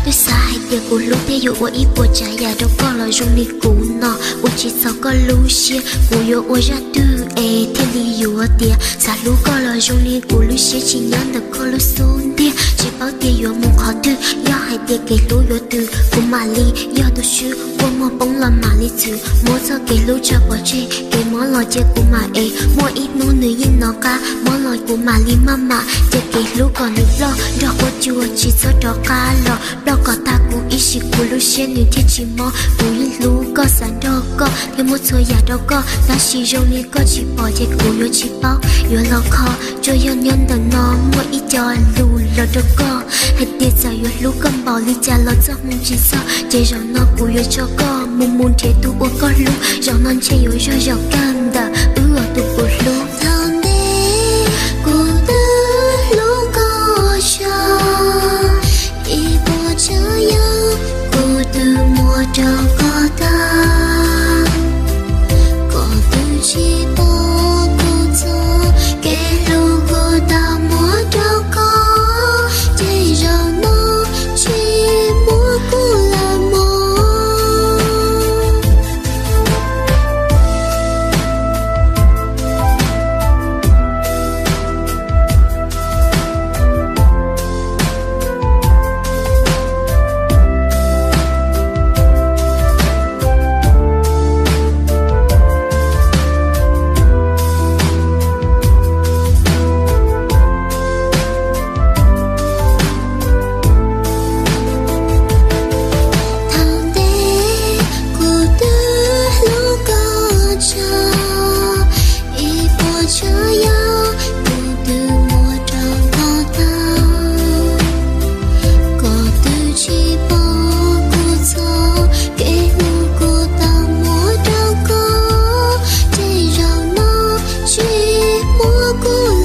对啥还点咕噜的有我一波家呀都搞了用力鼓闹，我只找个路线，我有我热度哎，天里有我点，啥路搞了用力鼓噜些尽量的考虑松点，只保点有木考度，要还点给路有度，不马里要读书，我莫崩了马里走，莫走给路这波追，给莫老姐古马哎，莫一弄女人脑干，莫老古马里妈妈，这给路搞你了，让我就我只走到家了，让搞大鼓一起鼓噜些女天气毛，不一路搞三道搞，天莫错呀道搞，但是用你搞起包这鼓有起包，有老靠，这样年的呢，莫一条路了的搞，还得在有路跟包里家了这梦起扫，这让那鼓有这个，梦梦这都我搞路，让那这有热热干的，都不路。这个的，过渡期不不走，给路过大漠这个，这让我去蘑菇来摸。蘑菇。